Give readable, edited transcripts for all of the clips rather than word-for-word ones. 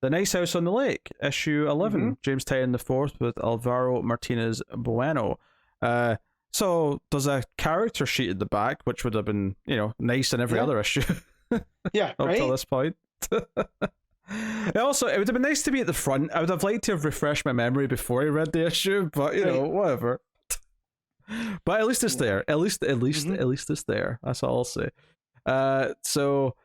The Nice House on the Lake, issue 11, James Tynion the fourth with Alvaro Martinez Bueno. So there's a character sheet at the back, which would have been, nice in every other issue. Yeah, up till this point. Also, it would have been nice to be at the front. I would have liked to have refreshed my memory before I read the issue, but whatever. But at least it's there. At least it's there. That's all I'll say. So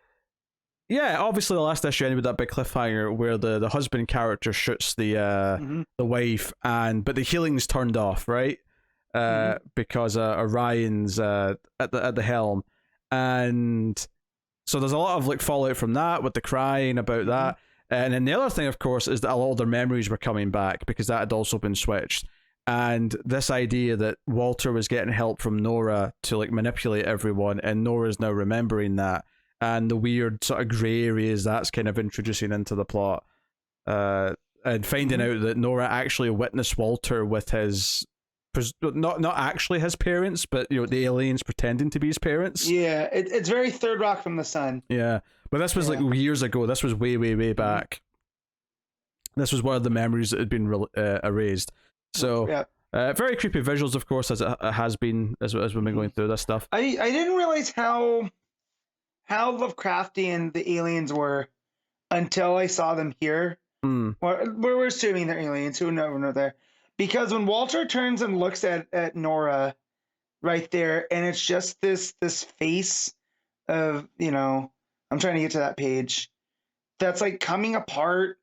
yeah, obviously the last issue ended with that big cliffhanger where the husband character shoots the wife, but the healing's turned off, right? Because Orion's at the helm, and so there's a lot of like fallout from that with the crying about that. And then the other thing, of course, is that a lot of their memories were coming back because that had also been switched. And this idea that Walter was getting help from Nora to like manipulate everyone, and Nora's now remembering that, and the weird sort of grey areas that's kind of introducing into the plot, and finding out that Nora actually witnessed Walter with his not actually his parents, but the aliens pretending to be his parents. Yeah, it's very Third Rock from the Sun. Yeah, but this was like years ago. This was way back. This was one of the memories that had been erased. So very creepy visuals, of course, as it has been as we've been going through this stuff. I didn't realize how Lovecraftian the aliens were until I saw them here. We're assuming they're aliens. Who knows there? Because when Walter turns and looks at Nora right there, and it's just this face of, I'm trying to get to that page, that's like coming apart.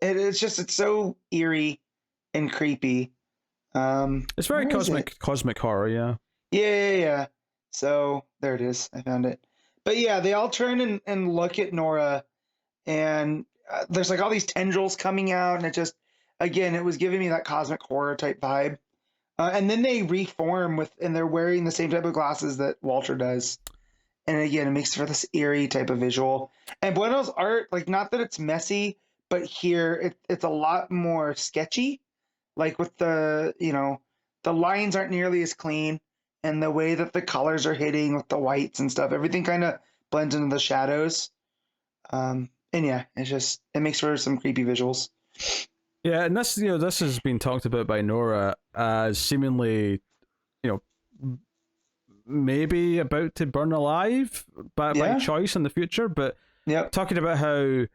It's so eerie and creepy. It's very cosmic horror, yeah. Yeah. So there it is. I found it. But yeah, they all turn and look at Nora, and there's like all these tendrils coming out, and it was giving me that cosmic horror type vibe. And then they reform and they're wearing the same type of glasses that Walter does. And again, it makes for this eerie type of visual. And Bueno's art, like, not that it's messy, but here it's a lot more sketchy. Like with the lines aren't nearly as clean, and the way that the colors are hitting with the whites and stuff, everything kind of blends into the shadows. And yeah, it makes for some creepy visuals. Yeah, and this has been talked about by Nora as seemingly, maybe about to burn alive by choice in the future, but talking about how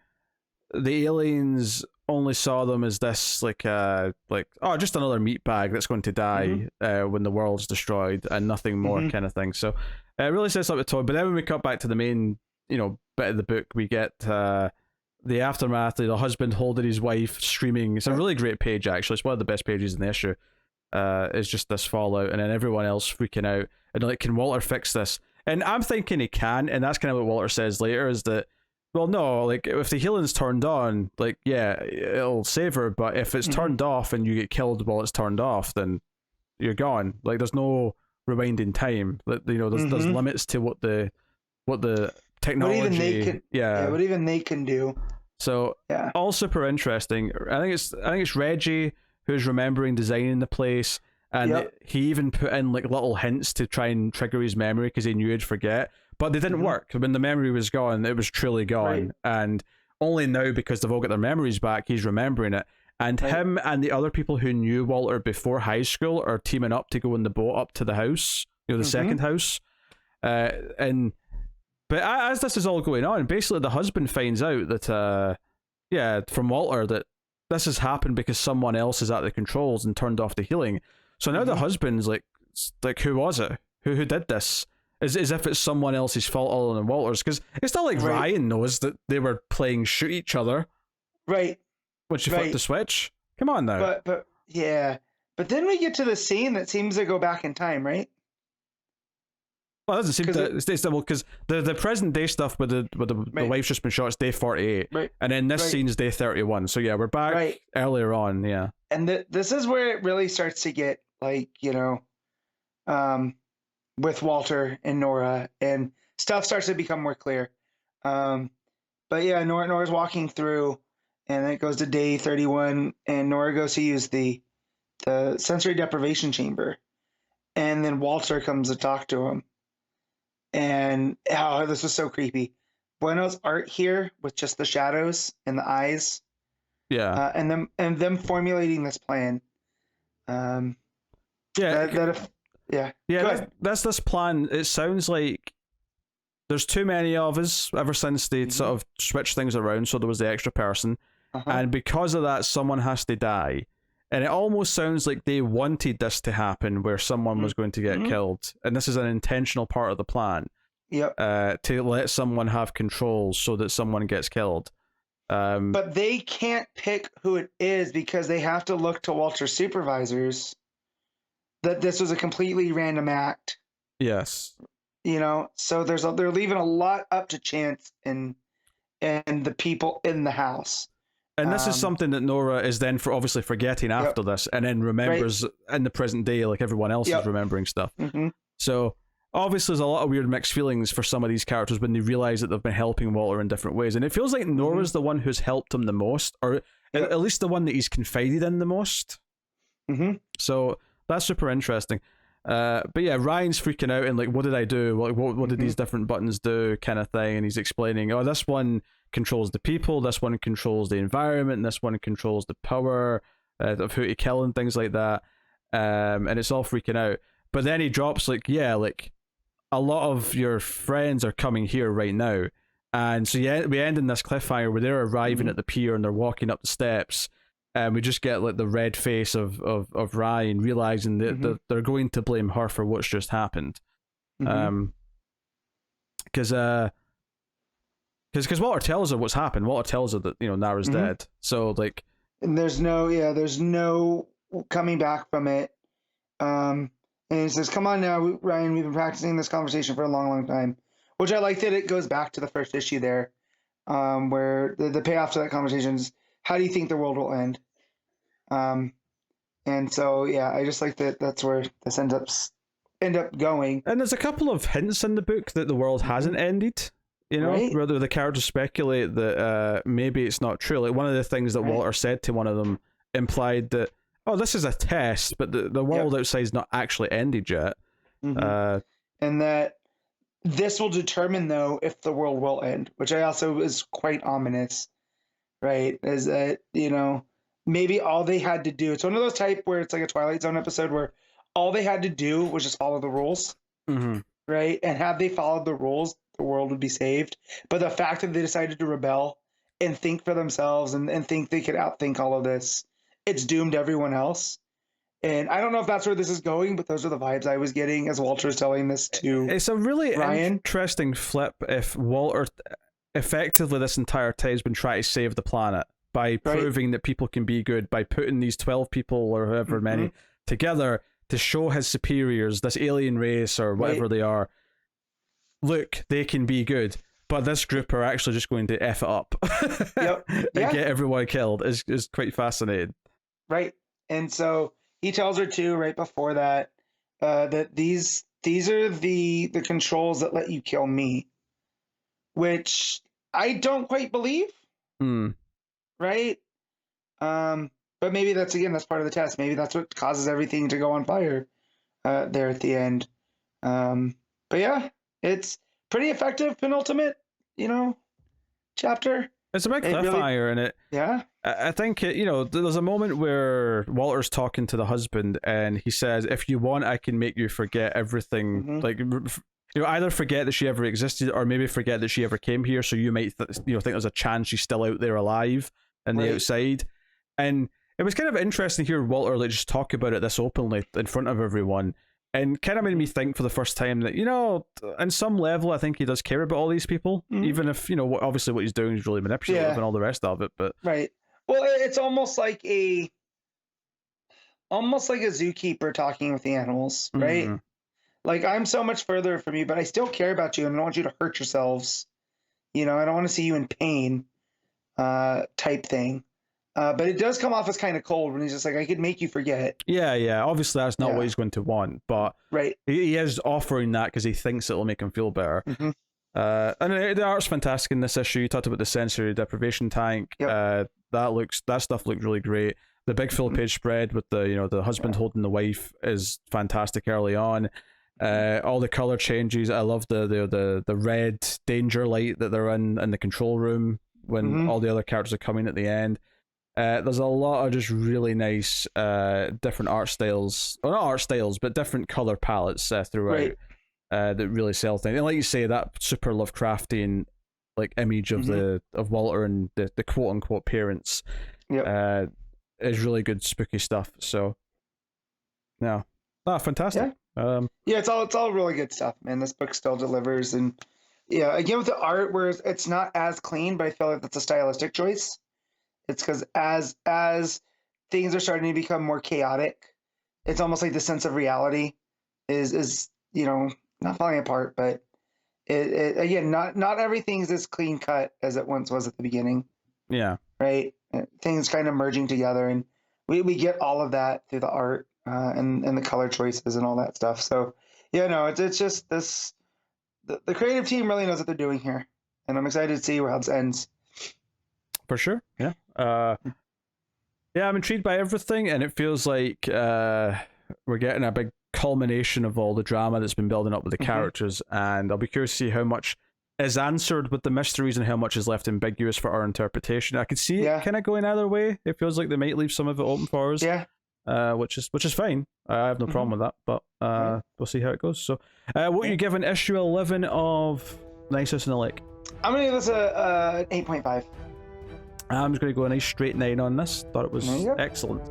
the aliens only saw them as this just another meat bag that's going to die when the world's destroyed and nothing more kind of thing. So it really sets up the tone. But then when we cut back to the main bit of the book, we get the aftermath, the husband holding his wife screaming. It's a really great page, actually. It's one of the best pages in the issue. It's just this fallout, and then everyone else freaking out, and like, can Walter fix this? And I'm thinking he can, and that's kind of what Walter says later, is that, well, no, like, if the healing's turned on, like, yeah, it'll save her, but if it's turned off and you get killed while it's turned off, then you're gone. Like, there's no rewinding time. There's limits to what the technology, what even they can do. So all super interesting. I think it's Reggie who's remembering designing the place, and he even put in like little hints to try and trigger his memory because he knew he'd forget, but they didn't work. When the memory was gone, it was truly gone, and only now, because they've all got their memories back, he's remembering it. And him and the other people who knew Walter before high school are teaming up to go in the boat up to the house, the second house, But as this is all going on, basically the husband finds out that, from Walter, that this has happened because someone else is at the controls and turned off the healing. So now the husband's like, who was it? Who did this? As if it's someone else's fault other than Walter's. Because it's not like Ryan knows that they were playing shoot each other. Right. When she flipped the switch. Come on now. But then we get to the scene that seems to go back in time, right? Well, it doesn't seem to. It's because the present day stuff with the wife's just been shot is day 48, and then this scene is day 31. So yeah, we're back earlier on, And this is where it really starts to get like, with Walter and Nora, and stuff starts to become more clear. But yeah, Nora's walking through, and then it goes to day 31, and Nora goes to use the sensory deprivation chamber, and then Walter comes to talk to him. And this was so creepy. Bueno's art here with just the shadows and the eyes, Yeah. and them formulating this plan. Yeah. Yeah. Yeah. That's this plan. It sounds like there's too many of us ever since they sort of switched things around, so there was the extra person. And because of that, someone has to die. And it almost sounds like they wanted this to happen, where someone was going to get killed. And this is an intentional part of the plan. Yep. To let someone have control so that someone gets killed. But they can't pick who it is because they have to look to Walter's supervisors that this was a completely random act. Yes. So they're leaving a lot up to chance and the people in the house. And this is something that Nora is then obviously forgetting after this, and then remembers in the present day, like everyone else is remembering stuff. So obviously there's a lot of weird mixed feelings for some of these characters when they realize that they've been helping Walter in different ways. And it feels like Nora's the one who's helped him the most, or at least the one that he's confided in the most. So that's super interesting. But yeah, Ryan's freaking out and like, what did I do? What did these different buttons do, kind of thing? And he's explaining, oh, this one controls the people, this one controls the environment, and this one controls the power of who to kill and things like that. And it's all freaking out. But then he drops like a lot of your friends are coming here right now. And so we end in this cliffhanger where they're arriving at the pier and they're walking up the steps. And we just get like the red face of Ryan realizing that they're going to blame her for what's just happened. Because Walter tells her what's happened. Walter tells her that Nara's dead. So like, and there's no coming back from it. And he says, "Come on now, Ryan. We've been practicing this conversation for a long, long time." Which I like that it goes back to the first issue there, where the payoff to that conversation is, how do you think the world will end? And so yeah, I just like that. That's where this end up going. And there's a couple of hints in the book that the world hasn't ended. Where the characters speculate that maybe it's not true. Like one of the things that Walter said to one of them implied that, oh, this is a test, but the world outside is not actually ended yet. And that this will determine though if the world will end, which I also is quite ominous. Right, is that maybe all they had to do, it's one of those type where it's like a Twilight Zone episode where all they had to do was just follow the rules, right? And had they followed the rules, the world would be saved. But the fact that they decided to rebel and think for themselves and think they could outthink all of this, it's doomed everyone else. And I don't know if that's where this is going, but those are the vibes I was getting as Walter's telling this to Ryan. It's a really interesting flip if Walter effectively this entire time has been trying to save the planet by proving that people can be good, by putting these 12 people or however many together to show his superiors, this alien race or whatever they are, look, they can be good, but this group are actually just going to F it up and get everyone killed is quite fascinating. Right. And so he tells her too, right before that, that these are the controls that let you kill me, which I don't quite believe. Right? But maybe that's part of the test. Maybe that's what causes everything to go on fire there at the end. But yeah, it's pretty effective penultimate, chapter. It's a big cliffhanger in it. Yeah. I think, there's a moment where Walter's talking to the husband and he says, if you want, I can make you forget everything. Like, either forget that she ever existed or maybe forget that she ever came here. So you might, think there's a chance she's still out there alive in the outside. And it was kind of interesting to hear Walter like just talk about it this openly in front of everyone. And kind of made me think for the first time that, on some level, I think he does care about all these people, even if, obviously what he's doing is really manipulative and all the rest of it. But well, it's almost like a zookeeper talking with the animals, right? Like, I'm so much further from you, but I still care about you and I don't want you to hurt yourselves. I don't want to see you in pain, type thing. But it does come off as kind of cold when he's just like, I could make you forget. Yeah. Obviously, that's not what he's going to want, but he is offering that because he thinks it'll make him feel better. And the art's fantastic in this issue. You talked about the sensory deprivation tank. That stuff looked really great. The big full page spread with the the husband holding the wife is fantastic early on. All the color changes. I love the red danger light that they're in the control room when all the other characters are coming at the end. There's a lot of just really nice different art styles, or not art styles, but different color palettes throughout that really sell things. And like you say, that super Lovecraftian like image of of Walter and the quote unquote parents is really good spooky stuff. So yeah, fantastic. Yeah. It's all really good stuff, man. This book still delivers, and again with the art, where it's not as clean, but I feel like that's a stylistic choice. It's because as things are starting to become more chaotic, it's almost like the sense of reality is not falling apart, but it again, not everything's as clean cut as it once was at the beginning. Yeah. Right. Things kind of merging together, and we get all of that through the art and the color choices and all that stuff. So it's just this. The creative team really knows what they're doing here, and I'm excited to see how this ends. For sure, yeah. I'm intrigued by everything, and it feels like we're getting a big culmination of all the drama that's been building up with the characters, and I'll be curious to see how much is answered with the mysteries and how much is left ambiguous for our interpretation. I could see it kind of going either way. It feels like they might leave some of it open for us. Which is fine. I have no problem with that, but we'll see how it goes. So, what are you giving issue 11 of Nicest in the Lake? I'm gonna give this a 8.5. I'm just gonna go a nice straight 9 on this. Thought it was excellent.